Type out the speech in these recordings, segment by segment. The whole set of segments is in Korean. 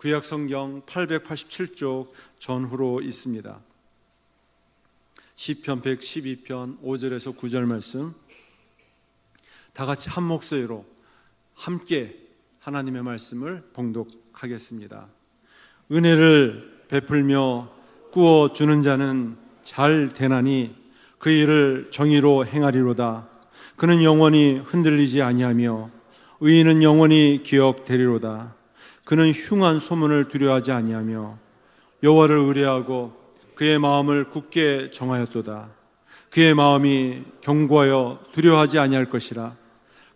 구약 성경 887쪽 전후로 있습니다. 시편 112편 5절에서 9절 말씀, 다 같이 한 목소리로 함께 하나님의 말씀을 봉독하겠습니다. 은혜를 베풀며 꾸어 주는 자는 잘 되나니 그 일을 정의로 행하리로다. 그는 영원히 흔들리지 아니하며 의인은 영원히 기억되리로다. 그는 흉한 소문을 두려워하지 아니하며 여호와를 의뢰하고 그의 마음을 굳게 정하였도다. 그의 마음이 견고하여 두려워하지 아니할 것이라.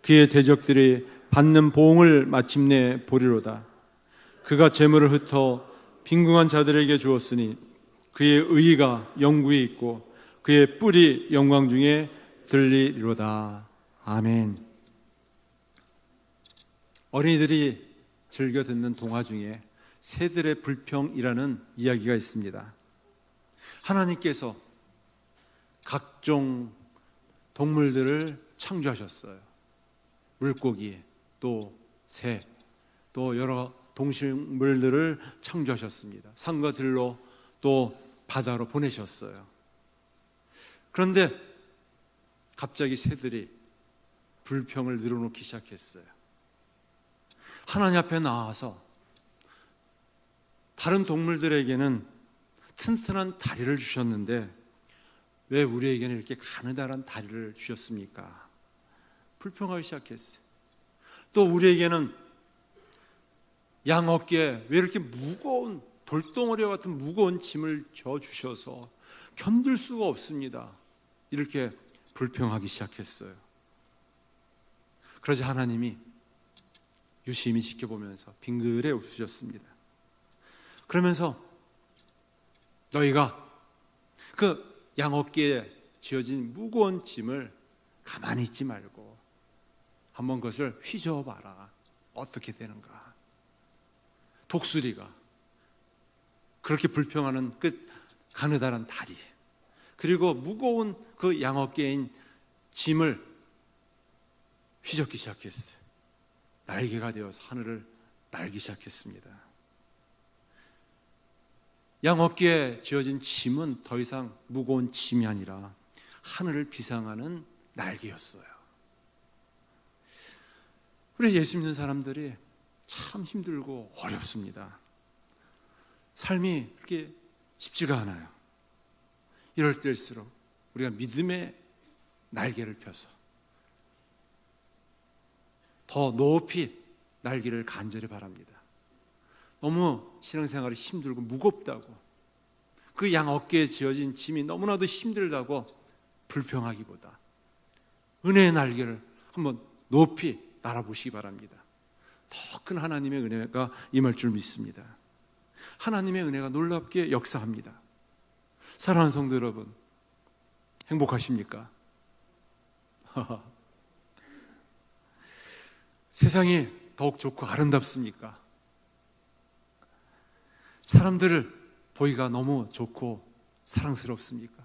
그의 대적들이 받는 보응을 마침내 보리로다. 그가 재물을 흩어 빈궁한 자들에게 주었으니 그의 의의가 영구히 있고 그의 뿔이 영광 중에 들리리로다. 아멘. 어린이들이 즐겨 듣는 동화 중에 새들의 불평이라는 이야기가 있습니다. 하나님께서 각종 동물들을 창조하셨어요. 물고기, 또 새, 또 여러 동식물들을 창조하셨습니다. 산과 들로 또 바다로 보내셨어요. 그런데 갑자기 새들이 불평을 늘어놓기 시작했어요. 하나님 앞에 나와서 다른 동물들에게는 튼튼한 다리를 주셨는데 왜 우리에게는 이렇게 가느다란 다리를 주셨습니까? 불평하기 시작했어요. 또 우리에게는 양 어깨에 왜 이렇게 무거운 돌덩어리와 같은 무거운 짐을 져주셔서 견딜 수가 없습니다. 이렇게 불평하기 시작했어요. 그러자 하나님이 유심히 지켜보면서 빙그레 웃으셨습니다. 그러면서 너희가 그 양 어깨에 지어진 무거운 짐을 가만히 있지 말고 한번 그것을 휘저어봐라. 어떻게 되는가. 독수리가 그렇게 불평하는 그 가느다란 다리, 그리고 무거운 그 양 어깨인 짐을 휘젓기 시작했어요. 날개가 되어서 하늘을 날기 시작했습니다. 양 어깨에 지어진 짐은 더 이상 무거운 짐이 아니라 하늘을 비상하는 날개였어요. 우리 예수 믿는 사람들이 참 힘들고 어렵습니다. 삶이 그렇게 쉽지가 않아요. 이럴 때일수록 우리가 믿음의 날개를 펴서 더 높이 날기를 간절히 바랍니다. 너무 신앙생활이 힘들고 무겁다고, 그 양 어깨에 지어진 짐이 너무나도 힘들다고 불평하기보다 은혜의 날개를 한번 높이 날아보시기 바랍니다. 더 큰 하나님의 은혜가 임할 줄 믿습니다. 하나님의 은혜가 놀랍게 역사합니다. 사랑하는 성도 여러분, 행복하십니까? 세상이 더욱 좋고 아름답습니까? 사람들을 보기가 너무 좋고 사랑스럽습니까?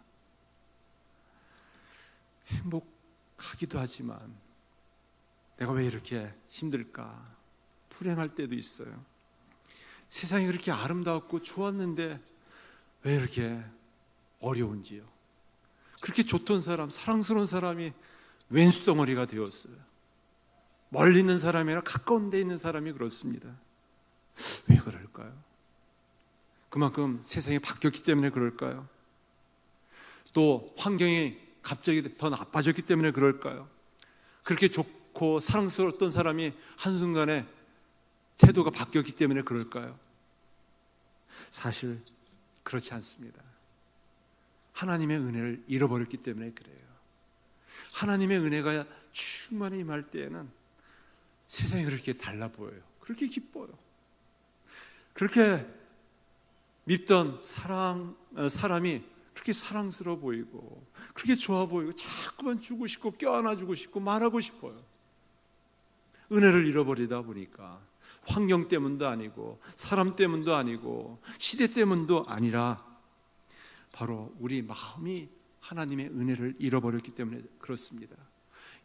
행복하기도 하지만 내가 왜 이렇게 힘들까? 불행할 때도 있어요. 세상이 그렇게 아름다웠고 좋았는데 왜 이렇게 어려운지요. 그렇게 좋던 사람, 사랑스러운 사람이 왼수 덩어리가 되었어요. 멀리 있는 사람이 아니라 가까운 데 있는 사람이 그렇습니다. 왜 그럴까요? 그만큼 세상이 바뀌었기 때문에 그럴까요? 또 환경이 갑자기 더 나빠졌기 때문에 그럴까요? 그렇게 좋고 사랑스러웠던 사람이 한순간에 태도가 바뀌었기 때문에 그럴까요? 사실 그렇지 않습니다. 하나님의 은혜를 잃어버렸기 때문에 그래요. 하나님의 은혜가 충만히 임할 때에는 세상이 그렇게 달라 보여요. 그렇게 기뻐요. 그렇게 믿던 사람이 그렇게 사랑스러워 보이고 그렇게 좋아 보이고 자꾸만 주고 싶고 껴안아주고 싶고 말하고 싶어요. 은혜를 잃어버리다 보니까 환경 때문도 아니고 사람 때문도 아니고 시대 때문도 아니라 바로 우리 마음이 하나님의 은혜를 잃어버렸기 때문에 그렇습니다.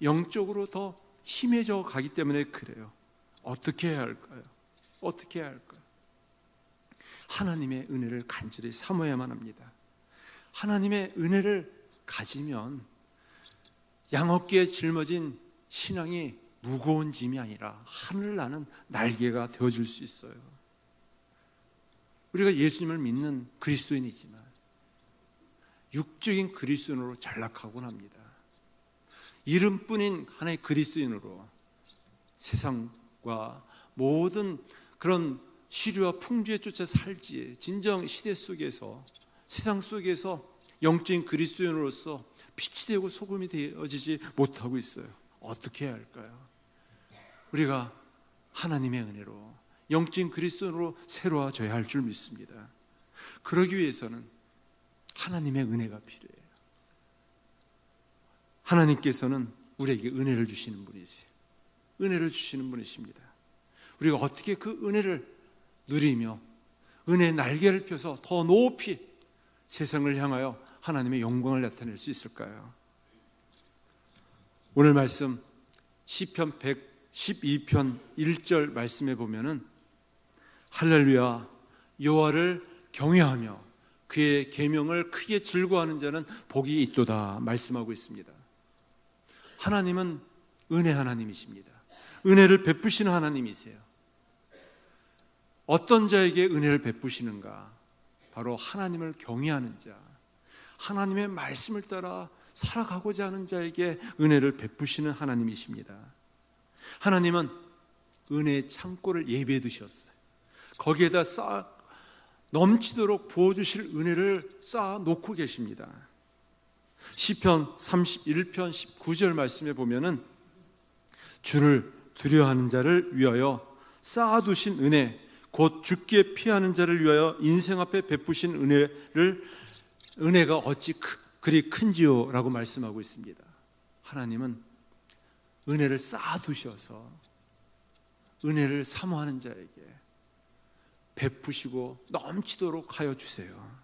영적으로 더 심해져 가기 때문에 그래요. 어떻게 해야 할까요? 어떻게 해야 할까요? 하나님의 은혜를 간절히 사모야만 합니다. 하나님의 은혜를 가지면 양어깨에 짊어진 신앙이 무거운 짐이 아니라 하늘 나는 날개가 되어줄 수 있어요. 우리가 예수님을 믿는 그리스도인이지만 육적인 그리스도인으로 전락하곤 합니다. 이름뿐인 하나의 그리스도인으로 세상과 모든 그런 시류와 풍조에 쫓아 살지, 진정 시대 속에서, 세상 속에서 영적인 그리스도인으로서 빛이 되고 소금이 되어지지 못하고 있어요. 어떻게 해야 할까요? 우리가 하나님의 은혜로 영적인 그리스도인으로 새로워져야 할 줄 믿습니다. 그러기 위해서는 하나님의 은혜가 필요해요. 하나님께서는 우리에게 은혜를 주시는 분이세요. 은혜를 주시는 분이십니다. 우리가 어떻게 그 은혜를 누리며 은혜의 날개를 펴서 더 높이 세상을 향하여 하나님의 영광을 나타낼 수 있을까요? 오늘 말씀 시편 112편 1절 말씀에 보면은 할렐루야 여호와를 경외하며 그의 계명을 크게 즐거워하는 자는 복이 있도다 말씀하고 있습니다. 하나님은 은혜 하나님이십니다. 은혜를 베푸시는 하나님이세요. 어떤 자에게 은혜를 베푸시는가? 바로 하나님을 경외하는 자, 하나님의 말씀을 따라 살아가고자 하는 자에게 은혜를 베푸시는 하나님이십니다. 하나님은 은혜의 창고를 예비해 두셨어요. 거기에다 넘치도록 부어주실 은혜를 쌓아 놓고 계십니다. 시편 31편 19절 말씀에 보면은 주를 두려워하는 자를 위하여 쌓아두신 은혜, 곧 죽기에 피하는 자를 위하여 인생 앞에 베푸신 은혜가 어찌 그리 큰지요 라고 말씀하고 있습니다. 하나님은 은혜를 쌓아두셔서 은혜를 사모하는 자에게 베푸시고 넘치도록 하여 주세요.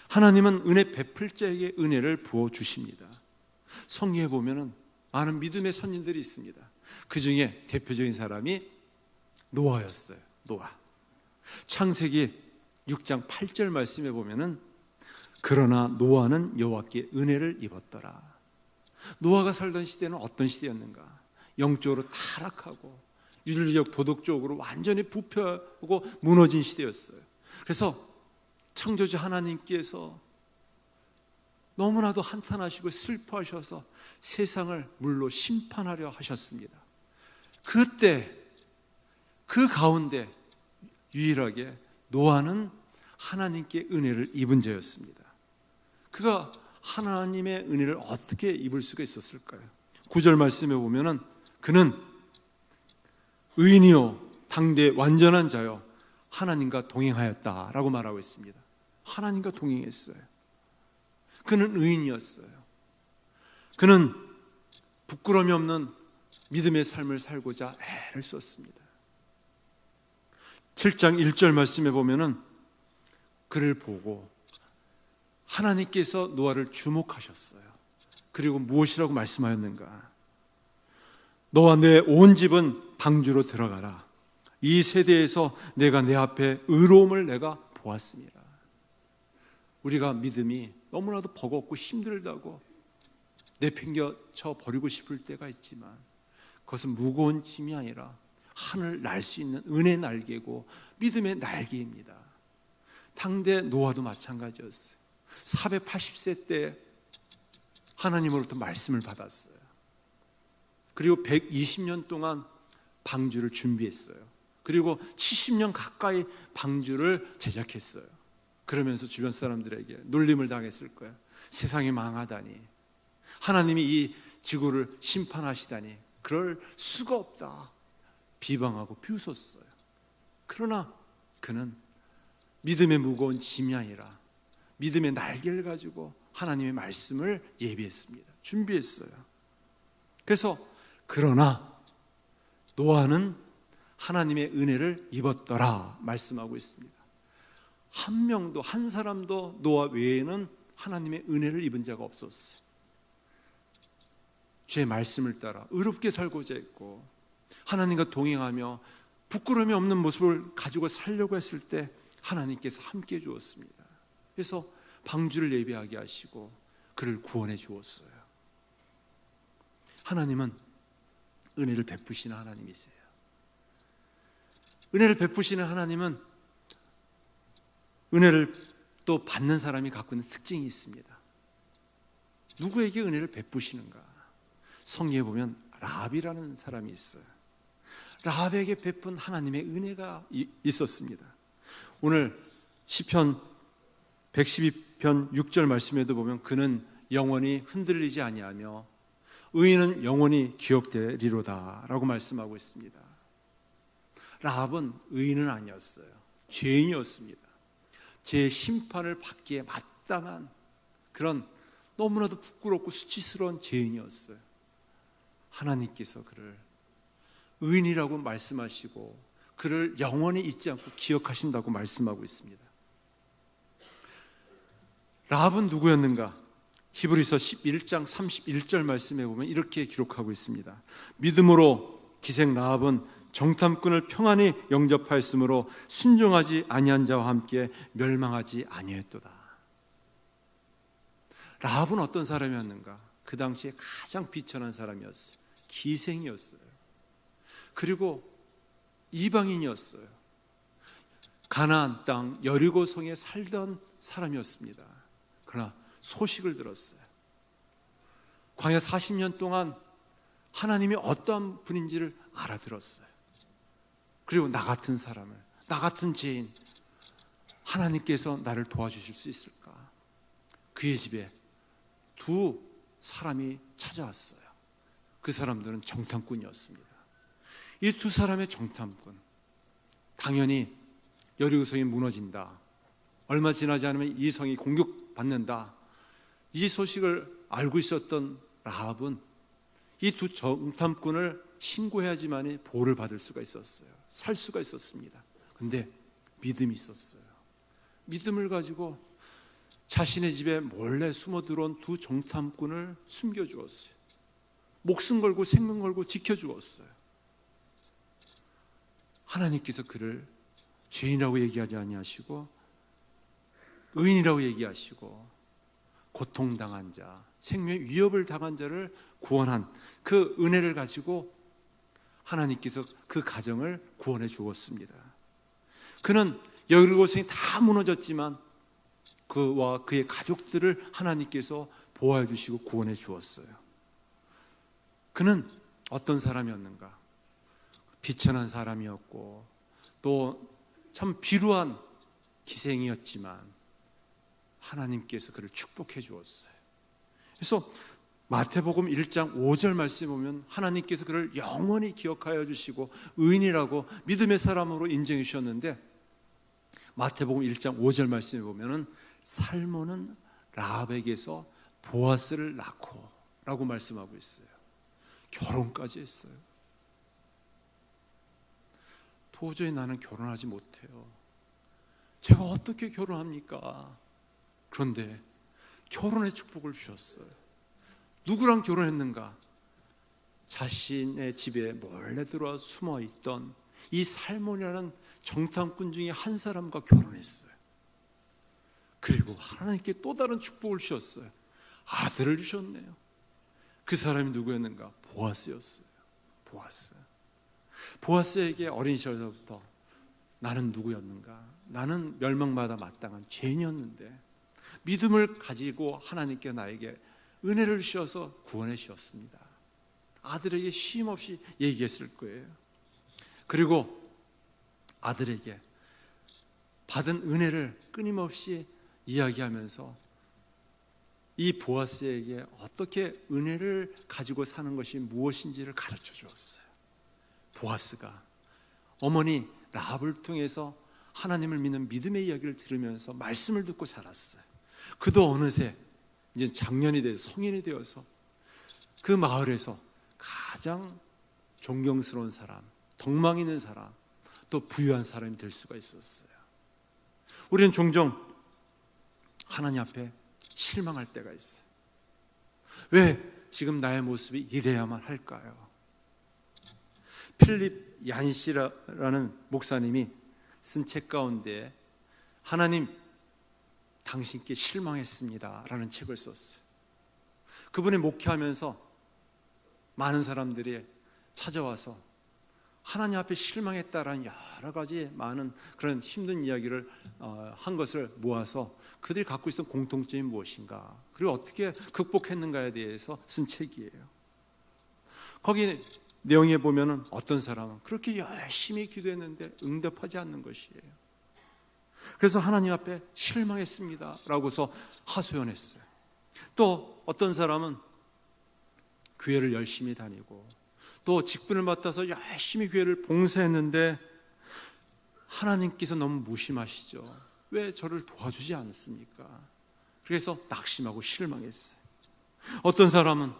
하나님은 은혜 베풀 자에게 은혜를 부어주십니다. 성경에 보면은 많은 믿음의 선진들이 있습니다. 그 중에 대표적인 사람이 노아였어요. 노아. 창세기 6장 8절 말씀에 보면은 그러나 노아는 여호와께 은혜를 입었더라. 노아가 살던 시대는 어떤 시대였는가? 영적으로 타락하고 윤리적 도덕적으로 완전히 부패하고 무너진 시대였어요. 그래서 창조주 하나님께서 너무나도 한탄하시고 슬퍼하셔서 세상을 물로 심판하려 하셨습니다. 그때 그 가운데 유일하게 노아는 하나님께 은혜를 입은 자였습니다. 그가 하나님의 은혜를 어떻게 입을 수가 있었을까요? 9절 말씀에 보면은 그는 의인이요 당대 완전한 자요 하나님과 동행하였다라고 말하고 있습니다. 하나님과 동행했어요. 그는 의인이었어요. 그는 부끄러움이 없는 믿음의 삶을 살고자 애를 썼습니다. 7장 1절 말씀에 보면은 그를 보고 하나님께서 노아를 주목하셨어요. 그리고 무엇이라고 말씀하였는가? 너와 내 온 집은 방주로 들어가라. 이 세대에서 내가 내 앞에 의로움을 내가 보았습니다. 우리가 믿음이 너무나도 버겁고 힘들다고 내팽겨쳐 버리고 싶을 때가 있지만 그것은 무거운 짐이 아니라 하늘 날 수 있는 은혜의 날개고 믿음의 날개입니다. 당대 노아도 마찬가지였어요. 480세 때 하나님으로부터 말씀을 받았어요. 그리고 120년 동안 방주를 준비했어요. 그리고 70년 가까이 방주를 제작했어요. 그러면서 주변 사람들에게 놀림을 당했을 거예요. 세상이 망하다니, 하나님이 이 지구를 심판하시다니 그럴 수가 없다 비방하고 비웃었어요. 그러나 그는 믿음의 무거운 짐이 아니라 믿음의 날개를 가지고 하나님의 말씀을 예비했습니다. 준비했어요. 그래서 그러나 노아는 하나님의 은혜를 입었더라 말씀하고 있습니다. 한 명도, 한 사람도 노아 외에는 하나님의 은혜를 입은 자가 없었어요. 주의 말씀을 따라 의롭게 살고자 했고 하나님과 동행하며 부끄러움이 없는 모습을 가지고 살려고 했을 때 하나님께서 함께 해 주었습니다. 그래서 방주를 예비하게 하시고 그를 구원해 주었어요. 하나님은 은혜를 베푸시는 하나님이세요. 은혜를 베푸시는 하나님은 은혜를 또 받는 사람이 갖고 있는 특징이 있습니다. 누구에게 은혜를 베푸시는가? 성경에 보면 라합이라는 사람이 있어요. 라합에게 베푼 하나님의 은혜가 있었습니다. 오늘 시편 112편 6절 말씀에도 보면 그는 영원히 흔들리지 아니하며 의인은 영원히 기억되리로다 라고 말씀하고 있습니다. 라합은 의인은 아니었어요. 죄인이었습니다. 제 심판을 받기에 마땅한 그런 너무나도 부끄럽고 수치스러운 죄인이었어요. 하나님께서 그를 의인이라고 말씀하시고 그를 영원히 잊지 않고 기억하신다고 말씀하고 있습니다. 라합은 누구였는가? 히브리서 11장 31절 말씀에 보면 이렇게 기록하고 있습니다. 믿음으로 기생 라합은 정탐꾼을 평안히 영접하였으므로 순종하지 아니한 자와 함께 멸망하지 아니했도다. 라합은 어떤 사람이었는가? 그 당시에 가장 비천한 사람이었어요. 기생이었어요. 그리고 이방인이었어요. 가나안 땅 여리고성에 살던 사람이었습니다. 그러나 소식을 들었어요. 광야 40년 동안 하나님이 어떠한 분인지를 알아들었어요. 그리고 나 같은 사람을, 나 같은 죄인, 하나님께서 나를 도와주실 수 있을까? 그의 집에 두 사람이 찾아왔어요. 그 사람들은 정탐꾼이었습니다. 이 두 사람의 정탐꾼, 당연히 여리고성이 무너진다, 얼마 지나지 않으면 이 성이 공격받는다, 이 소식을 알고 있었던 라합은 이 두 정탐꾼을 신고해야지만 보호를 받을 수가 있었어요. 살 수가 있었습니다. 근데 믿음이 있었어요. 믿음을 가지고 자신의 집에 몰래 숨어 들어온 두 정탐꾼을 숨겨주었어요. 목숨 걸고 생명 걸고 지켜주었어요. 하나님께서 그를 죄인이라고 얘기하지 아니하시고 의인이라고 얘기하시고 고통당한 자, 생명의 위협을 당한 자를 구원한 그 은혜를 가지고 하나님께서 그 가정을 구원해 주었습니다. 그는 여리고성이 다 무너졌지만 그와 그의 가족들을 하나님께서 보호해 주시고 구원해 주었어요. 그는 어떤 사람이었는가? 비천한 사람이었고 또 참 비루한 기생이었지만 하나님께서 그를 축복해 주었어요. 그래서 마태복음 1장 5절 말씀에 보면 하나님께서 그를 영원히 기억하여 주시고 의인이라고 믿음의 사람으로 인정해 주셨는데, 마태복음 1장 5절 말씀에 보면은 살몬은 라합에게서 보아스를 낳고 라고 말씀하고 있어요. 결혼까지 했어요. 도저히 나는 결혼하지 못해요. 제가 어떻게 결혼합니까? 그런데 결혼의 축복을 주셨어요. 누구랑 결혼했는가? 자신의 집에 몰래 들어와 숨어있던 이 살몬이라는 정탐꾼 중에 한 사람과 결혼했어요. 그리고 하나님께 또 다른 축복을 주셨어요. 아들을 주셨네요. 그 사람이 누구였는가? 보아스였어요. 보아스에게 어린 시절부터 나는 누구였는가? 나는 멸망마다 마땅한 죄인이었는데 믿음을 가지고 하나님께 나에게 은혜를 주셔서 구원해 주셨습니다. 아들에게 쉼없이 얘기했을 거예요. 그리고 아들에게 받은 은혜를 끊임없이 이야기하면서 이 보아스에게 어떻게 은혜를 가지고 사는 것이 무엇인지를 가르쳐 주었어요. 보아스가 어머니 라합을 통해서 하나님을 믿는 믿음의 이야기를 들으면서 말씀을 듣고 자랐어요. 그도 어느새 이제 장년이 돼서 성인이 되어서 그 마을에서 가장 존경스러운 사람, 덕망 있는 사람, 또 부유한 사람이 될 수가 있었어요. 우리는 종종 하나님 앞에 실망할 때가 있어요. 왜 지금 나의 모습이 이래야만 할까요? 필립 얀시라는 목사님이 쓴 책 가운데 하나님, 당신께 실망했습니다 라는 책을 썼어요. 그분이 목회하면서 많은 사람들이 찾아와서 하나님 앞에 실망했다라는 여러 가지 많은 그런 힘든 이야기를 한 것을 모아서 그들이 갖고 있었던 공통점이 무엇인가, 그리고 어떻게 극복했는가에 대해서 쓴 책이에요. 거기 내용에 보면은 어떤 사람은 그렇게 열심히 기도했는데 응답하지 않는 것이에요. 그래서 하나님 앞에 실망했습니다 라고서 하소연했어요. 또 어떤 사람은 교회를 열심히 다니고 또 직분을 맡아서 열심히 교회를 봉사했는데 하나님께서 너무 무심하시죠. 왜 저를 도와주지 않습니까? 그래서 낙심하고 실망했어요. 어떤 사람은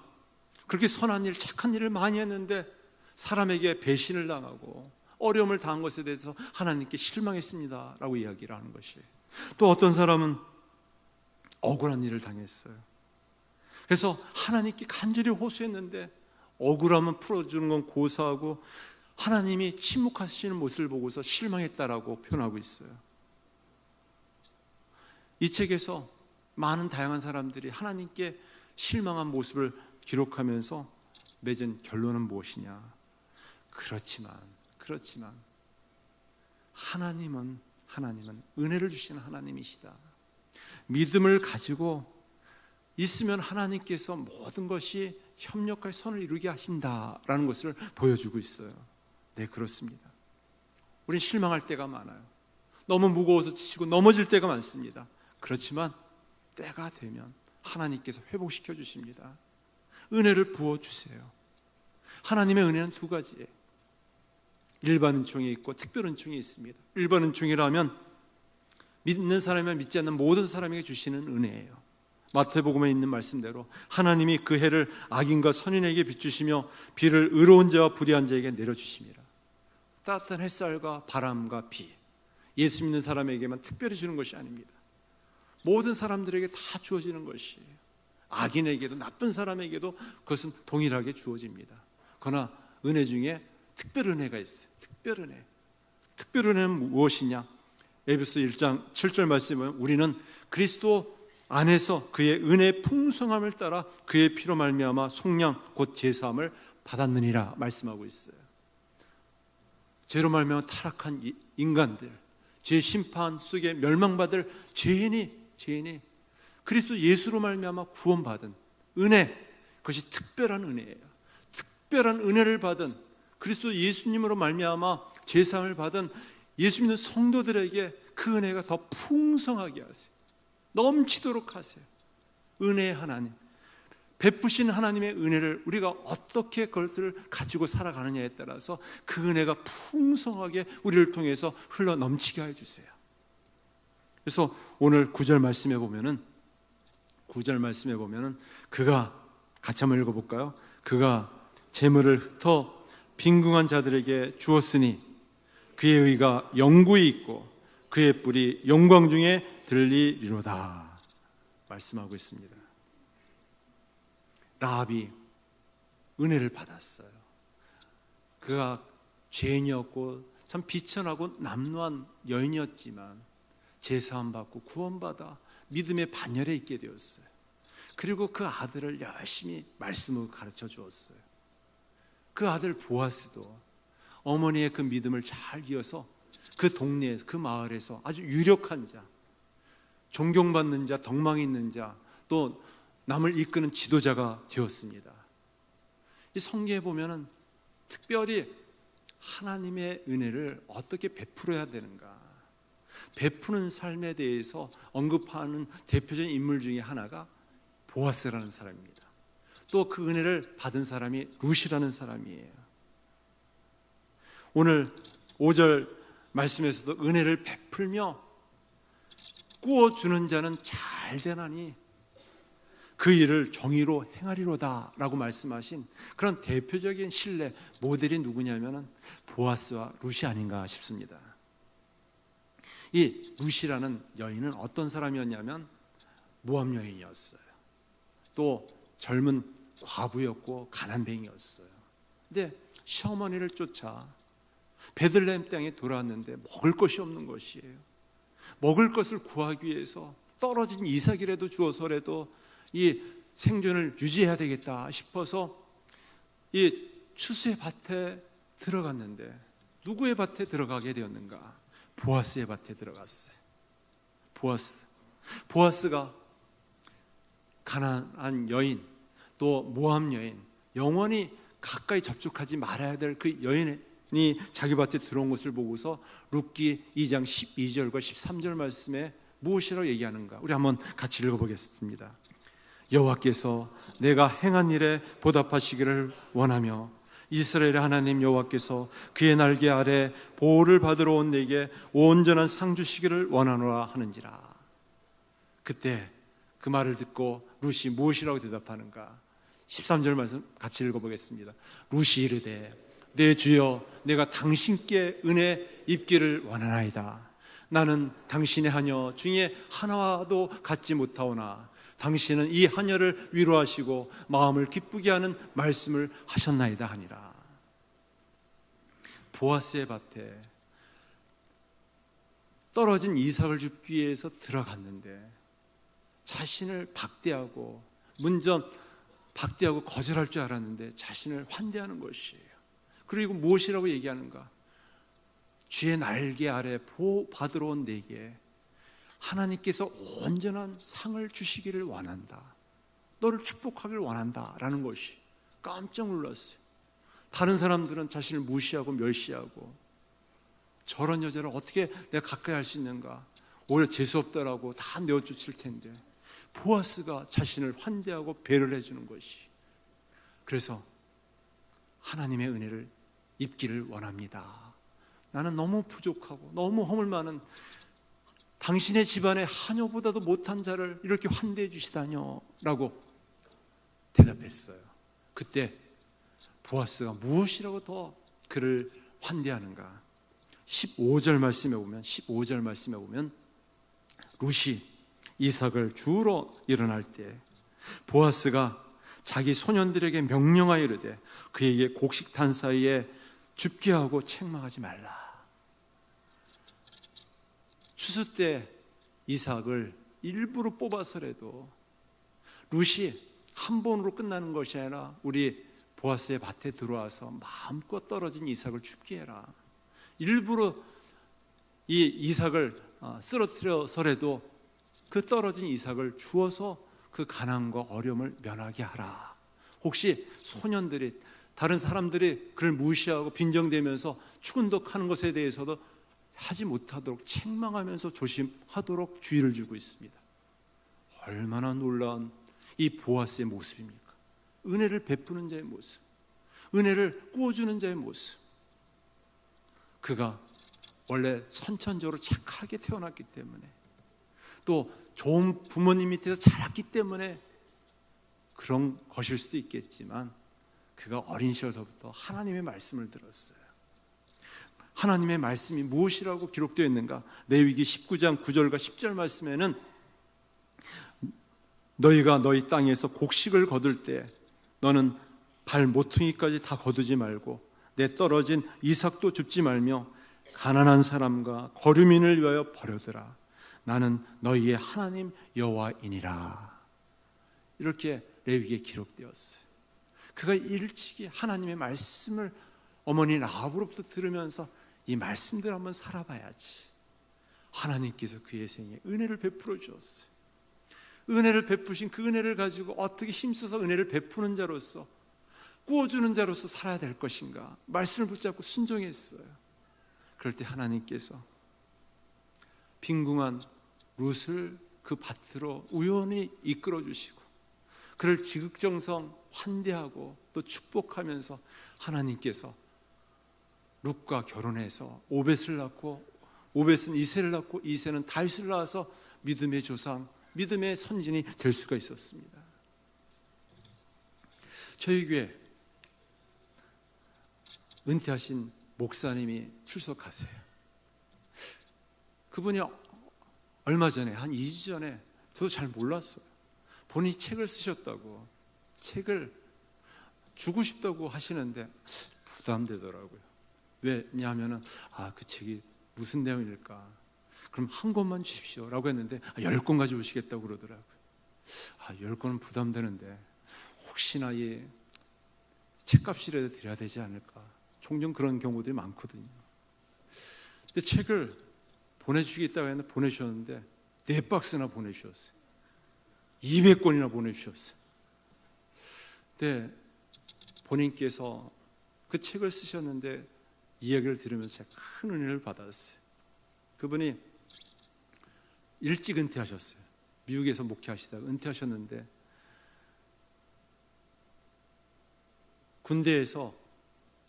그렇게 선한 일, 착한 일을 많이 했는데 사람에게 배신을 당하고 어려움을 당한 것에 대해서 하나님께 실망했습니다 라고 이야기를 하는 것이에요. 또 어떤 사람은 억울한 일을 당했어요. 그래서 하나님께 간절히 호소했는데 억울함은 풀어주는 건 고사하고 하나님이 침묵하시는 모습을 보고서 실망했다라고 표현하고 있어요. 이 책에서 많은 다양한 사람들이 하나님께 실망한 모습을 기록하면서 맺은 결론은 무엇이냐? 그렇지만 하나님은 은혜를 주시는 하나님이시다. 믿음을 가지고 있으면 하나님께서 모든 것이 협력할 선을 이루게 하신다라는 것을 보여주고 있어요. 네, 그렇습니다. 우린 실망할 때가 많아요. 너무 무거워서 지치고 넘어질 때가 많습니다. 그렇지만 때가 되면 하나님께서 회복시켜 주십니다. 은혜를 부어주세요. 하나님의 은혜는 두 가지예요. 일반 은총이 있고 특별 은총이 있습니다. 일반 은총이라면 믿는 사람이면 믿지 않는 모든 사람에게 주시는 은혜예요. 마태복음에 있는 말씀대로 하나님이 그 해를 악인과 선인에게 비추시며 비를 의로운 자와 불의한 자에게 내려주십니다. 따뜻한 햇살과 바람과 비, 예수 믿는 사람에게만 특별히 주는 것이 아닙니다. 모든 사람들에게 다 주어지는 것이에요. 악인에게도 나쁜 사람에게도 그것은 동일하게 주어집니다. 그러나 은혜 중에 특별 은혜가 있어요. 특별 은혜. 특별 은혜는 무엇이냐? 에베소 1장 7절 말씀에 보면 우리는 그리스도 안에서 그의 은혜의 풍성함을 따라 그의 피로 말미암아 속량 곧 제사함을 받았느니라 말씀하고 있어요. 죄로 말미암아 타락한 인간들, 죄 심판 속에 멸망받을 죄인이 그리스도 예수로 말미암아 구원받은 은혜, 그것이 특별한 은혜예요. 특별한 은혜를 받은 그리스도 예수님으로 말미암아 제사함을 받은 예수 믿는 성도들에게 그 은혜가 더 풍성하게 하세요. 넘치도록 하세요. 은혜의 하나님, 베푸신 하나님의 은혜를 우리가 어떻게 그것을 가지고 살아가느냐에 따라서 그 은혜가 풍성하게 우리를 통해서 흘러 넘치게 해주세요. 그래서 오늘 9절 말씀에 보면은 그가, 같이 한번 읽어볼까요? 그가 재물을 흩어 빈궁한 자들에게 주었으니 그의 의가 영구히 있고 그의 뿔이 영광 중에 들리리로다 말씀하고 있습니다. 라합이 은혜를 받았어요. 그가 죄인이었고 참 비천하고 남루한 여인이었지만 제사함 받고 구원받아 믿음의 반열에 있게 되었어요. 그리고 그 아들을 열심히 말씀으로 가르쳐 주었어요. 그 아들 보아스도 어머니의 그 믿음을 잘 이어서 그 동네에서, 그 마을에서 아주 유력한 자, 존경받는 자, 덕망이 있는 자, 또 남을 이끄는 지도자가 되었습니다. 이 성경에 보면은 특별히 하나님의 은혜를 어떻게 베풀어야 되는가, 베푸는 삶에 대해서 언급하는 대표적인 인물 중에 하나가 보아스라는 사람입니다. 또 그 은혜를 받은 사람이 룻이라는 사람이에요. 오늘 5절 말씀에서도 은혜를 베풀며 구워주는 자는 잘 되나니 그 일을 정의로 행하리로다 라고 말씀하신 그런 대표적인 신뢰 모델이 누구냐면 보아스와 룻이 아닌가 싶습니다. 이 룻이라는 여인은 어떤 사람이었냐면 모압 여인이었어요. 또 젊은 과부였고 가난뱅이였어요. 근데 시어머니를 쫓아 베들레헴 땅에 돌아왔는데 먹을 것이 없는 것이에요. 먹을 것을 구하기 위해서 떨어진 이삭이라도 주어서라도 이 생존을 유지해야 되겠다 싶어서 이 추수의 밭에 들어갔는데 누구의 밭에 들어가게 되었는가? 보아스의 밭에 들어갔어요. 보아스가 가나안 여인, 또 모압 여인, 영원히 가까이 접촉하지 말아야 될 그 여인이 자기 밭에 들어온 것을 보고서 룻기 2장 12절과 13절 말씀에 무엇이라고 얘기하는가? 우리 한번 같이 읽어보겠습니다. 여호와께서 내가 행한 일에 보답하시기를 원하며 이스라엘의 하나님 여호와께서 그의 날개 아래 보호를 받으러 온 내게 온전한 상 주시기를 원하노라 하는지라. 그때 그 말을 듣고 룻이 무엇이라고 대답하는가? 13절 말씀 같이 읽어보겠습니다. 룻이 이르되 내 주여 내가 당신께 은혜 입기를 원하나이다. 나는 당신의 하녀 중에 하나와도 갖지 못하오나 당신은 이 하녀를 위로하시고 마음을 기쁘게 하는 말씀을 하셨나이다 하니라. 보아스의 밭에 떨어진 이삭을 줍기 위해서 들어갔는데 자신을 박대하고 문전 박대하고 거절할 줄 알았는데 자신을 환대하는 것이에요. 그리고 무엇이라고 얘기하는가? 주의 날개 아래 보호받으러 온 내게 하나님께서 온전한 상을 주시기를 원한다. 너를 축복하기를 원한다 라는 것이 깜짝 놀랐어요. 다른 사람들은 자신을 무시하고 멸시하고 저런 여자를 어떻게 내가 가까이 할 수 있는가? 오히려 재수없다라고 다 내어쫓을 텐데 보아스가 자신을 환대하고 배려를 해주는 것이, 그래서 하나님의 은혜를 입기를 원합니다. 나는 너무 부족하고 너무 허물 많은 당신의 집안의 하녀보다도 못한 자를 이렇게 환대해 주시다뇨 라고 대답했어요. 그때 보아스가 무엇이라고 더 그를 환대하는가? 15절 말씀에 보면 룻이 이삭을 주우러 일어날 때 보아스가 자기 소년들에게 명령하여 이르되 그에게 곡식탄 사이에 줍게 하고 책망하지 말라. 추수 때 이삭을 일부러 뽑아서라도 룻이 한 번으로 끝나는 것이 아니라 우리 보아스의 밭에 들어와서 마음껏 떨어진 이삭을 줍게 해라. 일부러 이 이삭을 쓰러뜨려서라도 그 떨어진 이삭을 주어서 그 가난과 어려움을 면하게 하라. 혹시 소년들이 다른 사람들이 그를 무시하고 빈정대면서 추근덕하는 것에 대해서도 하지 못하도록 책망하면서 조심하도록 주의를 주고 있습니다. 얼마나 놀라운 이 보아스의 모습입니까? 은혜를 베푸는 자의 모습, 은혜를 꾸어주는 자의 모습. 그가 원래 선천적으로 착하게 태어났기 때문에 또 좋은 부모님 밑에서 자랐기 때문에 그런 것일 수도 있겠지만 그가 어린 시절서부터 하나님의 말씀을 들었어요. 하나님의 말씀이 무엇이라고 기록되어 있는가? 레위기 19장 9절과 10절 말씀에는 너희가 너희 땅에서 곡식을 거둘 때 너는 발 모퉁이까지 다 거두지 말고 내 떨어진 이삭도 줍지 말며 가난한 사람과 거류민을 위하여 버려두라. 나는 너희의 하나님 여호와이니라. 이렇게 레위기에 기록되었어요. 그가 일찍이 하나님의 말씀을 어머니 라합으로부터 들으면서 이 말씀대로 한번 살아봐야지. 하나님께서 그의 생에 은혜를 베풀어 주었어요. 은혜를 베푸신 그 은혜를 가지고 어떻게 힘써서 은혜를 베푸는 자로서 구워주는 자로서 살아야 될 것인가? 말씀을 붙잡고 순종했어요. 그럴 때 하나님께서 빈궁한 룻을 그 밭으로 우연히 이끌어 주시고 그를 지극정성 환대하고 또 축복하면서 하나님께서 룻과 결혼해서 오벳을 낳고 오벳은 이새를 낳고 이새는 다윗을 낳아서 믿음의 조상, 믿음의 선진이 될 수가 있었습니다. 저희 교회 은퇴하신 목사님이 출석하세요. 그분이 얼마 전에 한 2주 전에 저도 잘 몰랐어요. 본인이 책을 쓰셨다고, 책을 주고 싶다고 하시는데 부담되더라고요. 왜냐하면 그 책이 무슨 내용일까? 그럼 한 권만 주십시오 라고 했는데 10권 가져오시겠다고 그러더라고요. 10권은 부담되는데 혹시나 이 책값이라도 드려야 되지 않을까. 종종 그런 경우들이 많거든요. 근데 책을 보내주시겠다고 했는데 보내주셨는데 4박스나 보내주셨어요. 200권이나 보내주셨어요. 근데 본인께서 그 책을 쓰셨는데 이야기를 들으면서 제가 큰 은혜를 받았어요. 그분이 일찍 은퇴하셨어요. 미국에서 목회하시다가 은퇴하셨는데 군대에서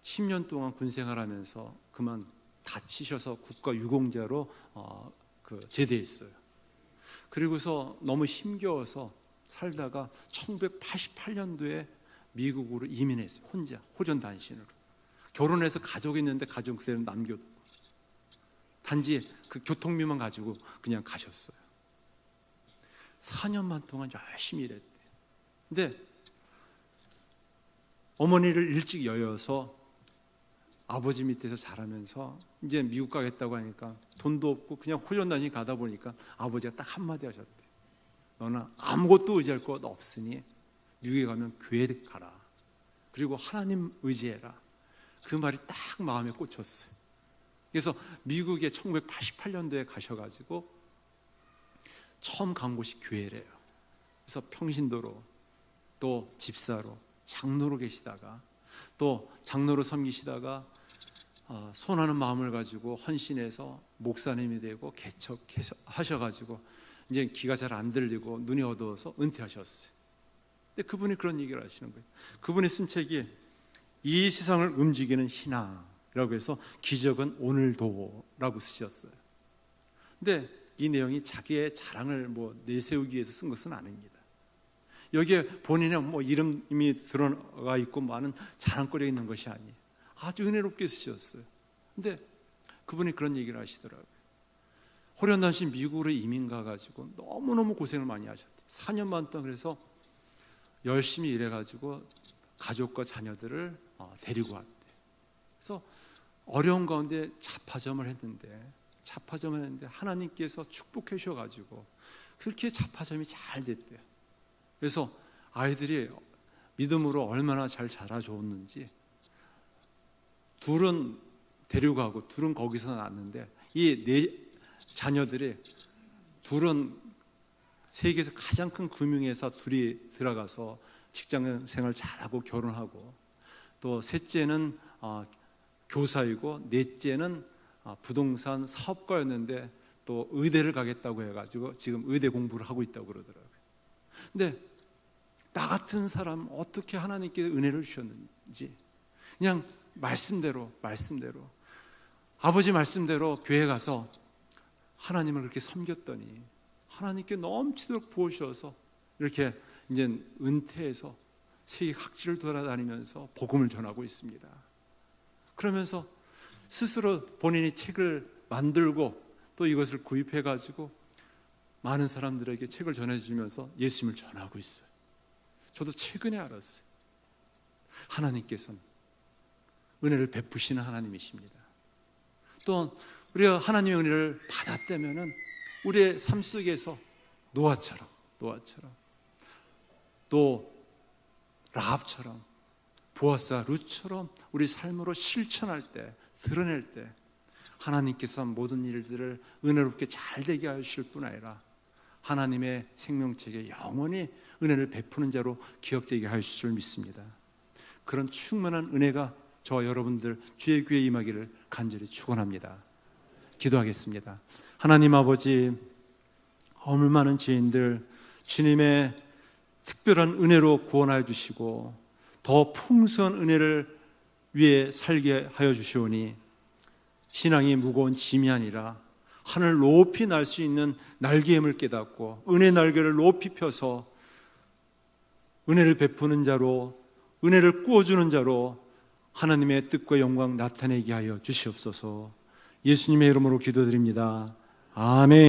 10년 동안 군 생활하면서 그만 다치셔서 국가 유공자로 제대했어요. 그리고서 너무 힘겨워서 살다가 1988년도에 미국으로 이민했어요. 혼자 호전단신으로. 결혼해서 가족이 있는데 가족 그대로 남겨두고 단지 그 교통비만 가지고 그냥 가셨어요. 4년만 동안 열심히 일했대요. 근데 어머니를 일찍 여여서 아버지 밑에서 자라면서 이제 미국 가겠다고 하니까 돈도 없고 그냥 호전단신 가다 보니까 아버지가 딱 한마디 하셨대. 너는 아무것도 의지할 것 없으니 미국에 가면 교회에 가라. 그리고 하나님 의지해라. 그 말이 딱 마음에 꽂혔어요. 그래서 미국에 1988년도에 가셔가지고 처음 간 곳이 교회래요. 그래서 평신도로 또 집사로 장로로 계시다가 또 장로로 섬기시다가 손하는 마음을 가지고 헌신해서 목사님이 되고 개척하셔가지고 이제 귀가 잘 안 들리고 눈이 어두워서 은퇴하셨어요. 근데 그분이 그런 얘기를 하시는 거예요. 그분이 쓴 책이 이 세상을 움직이는 신앙이라고 해서 기적은 오늘도라고 쓰셨어요. 근데 이 내용이 자기의 자랑을 내세우기 위해서 쓴 것은 아닙니다. 여기에 본인의 이름이 들어가 있고 많은 자랑거리가 있는 것이 아니에요. 아주 은혜롭게 쓰셨어요. 근데 그분이 그런 얘기를 하시더라고요. 호련단신 미국으로 이민 가가지고 너무너무 고생을 많이 하셨대요. 4년 반 동안 그래서 열심히 일해가지고 가족과 자녀들을 데리고 왔대요. 그래서 어려운 가운데 자파점을 했는데 하나님께서 축복해 주셔가지고 그렇게 자파점이 잘 됐대요. 그래서 아이들이 믿음으로 얼마나 잘 자라줬는지 둘은 데리고 가고 둘은 거기서 낳았는데 이 네 자녀들이 둘은 세계에서 가장 큰 금융회사 둘이 들어가서 직장 생활 잘하고 결혼하고 또 셋째는 교사이고 넷째는 부동산 사업가였는데 또 의대를 가겠다고 해가지고 지금 의대 공부를 하고 있다고 그러더라고요. 근데 나 같은 사람 어떻게 하나님께 은혜를 주셨는지 그냥 말씀대로 아버지 말씀대로 교회 가서 하나님을 그렇게 섬겼더니 하나님께 넘치도록 부어주셔서 이렇게 이제 은퇴해서 세계 각지를 돌아다니면서 복음을 전하고 있습니다. 그러면서 스스로 본인이 책을 만들고 또 이것을 구입해가지고 많은 사람들에게 책을 전해주면서 예수님을 전하고 있어요. 저도 최근에 알았어요. 하나님께서는 은혜를 베푸시는 하나님이십니다. 또 우리가 하나님의 은혜를 받았다면은 우리의 삶 속에서 노아처럼 또 라합처럼 보아스와 룻처럼 우리 삶으로 실천할 때 드러낼 때 하나님께서 모든 일들을 은혜롭게 잘 되게 하실 뿐 아니라 하나님의 생명책에 영원히 은혜를 베푸는 자로 기억되게 하실 줄 믿습니다. 그런 충만한 은혜가 저와 여러분들 주의 귀에 임하기를 간절히 축원합니다. 기도하겠습니다. 하나님 아버지, 허물 많은 죄인들 주님의 특별한 은혜로 구원하여 주시고 더 풍성한 은혜를 위해 살게 하여 주시오니 신앙이 무거운 짐이 아니라 하늘 높이 날 수 있는 날개임을 깨닫고 은혜 날개를 높이 펴서 은혜를 베푸는 자로 은혜를 꾸어주는 자로 하나님의 뜻과 영광 나타내게 하여 주시옵소서. 예수님의 이름으로 기도드립니다. 아멘.